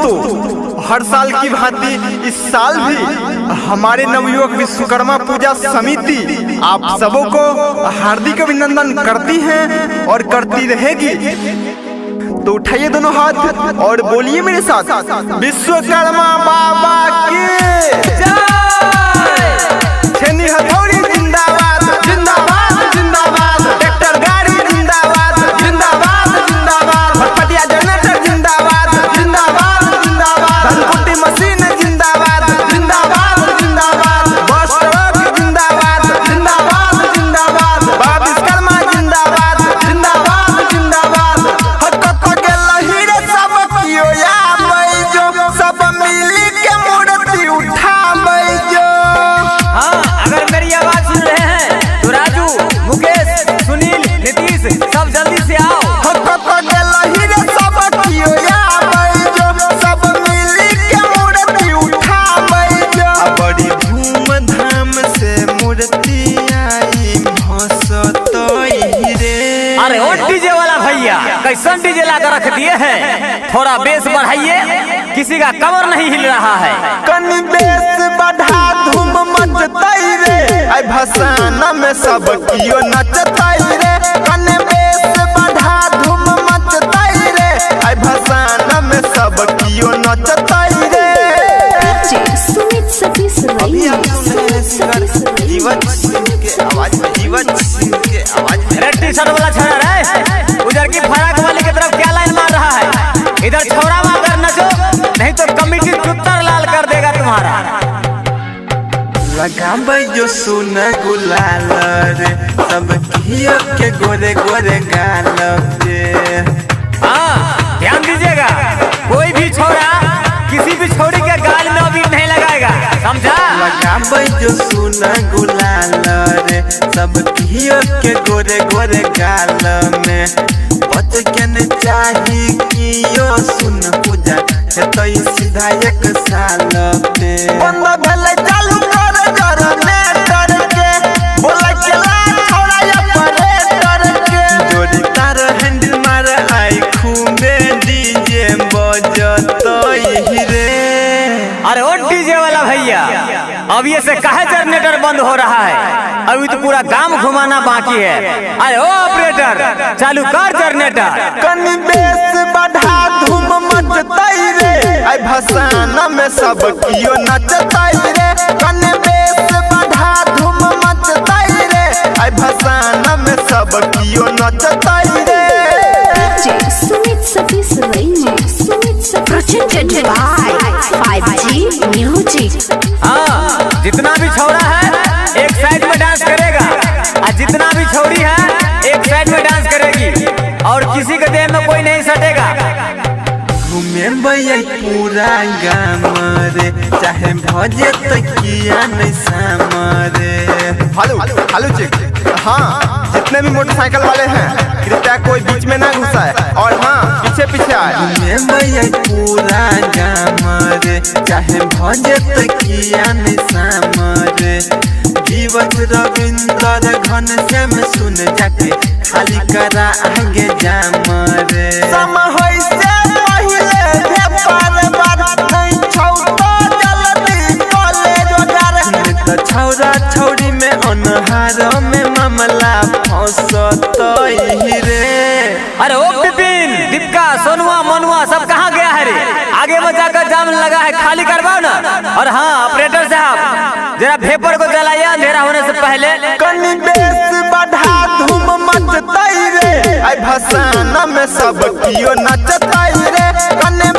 दोस्तों, हर साल की भांति इस साल भी हमारे नवयुवक विश्वकर्मा पूजा समिति आप सबों को हार्दिक अभिनंदन करती है और करती रहेगी। तो उठाइए दोनों हाथ और बोलिए मेरे साथ, विश्वकर्मा बाबा की जय। छेनी हथौड़ी जिंदाबाद जिंदाबाद जिंदाबाद, ट्रैक्टर गाड़ी जिंदाबाद जिंदाबाद जिंदाबाद, फटफटिया जनरेटर जिंदाबाद जिंदाबाद जिंदाबाद, धनकुट्टी मशीन जिंदाबाद जिंदाबाद जिंदाबाद, बस ट्रक जिंदाबाद जिंदाबाद जिंदाबाद, बाबा विश्वकर्मा जिंदाबाद जिंदाबाद जिंदाबाद। हक के लहीरे सब कियो या बैजो, सब मिली के मूर्ति उठा बैजो। हाँ, अगर मेरी आवाज सुन रहे हैं तो राजू, मुकेश, सुनील, नीतीश सब जल्दी से आओ। हक के लहीरे सब कियो या बैजो, सब मिली के मूर्ति उठा बैजो। बड़ी धूमधाम से मूर्ति आई भसतोई रे। अरे ओ डीजे वाला भैया, कैसन डीजे लाकर रख दिए हैं? थोड़ा बेस बढ़ाइए, किसी का कमर नहीं हिल रहा है। कनी बेस बढ़ा धूम मचताई रे, आई भसाना में सब कियो नचताई रे। कनी बेस बढ़ा धूम मचताई रे, आई भसाना में सब कियो नचताई रे। अभी आप सुन रहे हैं जीवन सिंह के आवाज में, जीवन सिंह के आवाज में। रेड टी शर्ट वाला छोरा रे, उधर की फराक वाली की तरफ क्या लाइन मार रहा है? इधर छोरा मार नचो, नहीं तो कमिटी चुत्तर लाल कर देगा तुम्हारा। लगाबै जो सोना गुलाल रे, सब कियो के गोरे गोरे गाल रे। हाँ, ध्यान दीजिएगा, कोई भी छोरा किसी भी छोरी के गाल में अभी नहीं लगाएगा, समझा? लगाबै जो सोना गुलाल रे, सब कियो के गोरे गोरे गाल में। बच के न चाही कियो सुन पूजा हेतै सीधा एक साल पे। बंद भेलै चालू कर जनरेटर के, बोला केला छोड़ा या परेटर के। जोड़ी तार हैंडल मार आई खूबे डीजे बजतोई रे। अरे ओ डीजे वाला भैया, अब ये से काहे जनरेटर बंद हो रहा है? अभी तो पूरा गांव घुमाना बाकी है। अरे ओ ऑपरेटर, चालू कर जनरेटर। कनी बेस बढ़ा धूम मचताई रे, आई भसाना में सब कियो नचताई रे। कनी बेस बढ़ा धूम मचताई रे, आई भसाना में सब कियो नचताई रे। Presented by 5G Music। हाँ, जितना भी छोरा है एक साइड में डांस करेगा, और जितना भी छोरी है एक साइड में डांस करेगी, और किसी के देह में कोई नहीं सटेगा। घूमे भैया पूरा गाम रे, चाहे भजे तकिया नहीं सामरे। Hello hello check. हाँ, जितने भी मोटरसाइकिल वाले हैं कृपया कोई बीच में ना घुसाए, और हाँ पीछे पीछे आए। घूमे भैया पूरा गाम रे, चाहे भजे तकिया नहीं सामरे। जीवन रविंद्र घनश्याम सुन जाके खाली करा आगे जाम रे। समय से पहले भेपर बात नहीं छौटा जल्दी कॉलेज वगैरह, तो छौरा छौरी में अनहार में मामला फंसतोई रे। अरे ओ बिपिन, दीपिका, सोनुआ, मनुआ सब कहाँ गया है रे? आगे में जाकर जाम लगा है, खाली करवाओ ना। और हाँ ऑपरेटर साहब, जरा भेपर को जलाइए अंधेरा होने से पहले। कनी बेस बढ़ा धूम मचताई रे, आई भसाना में सब कियो नचताई रे। कनी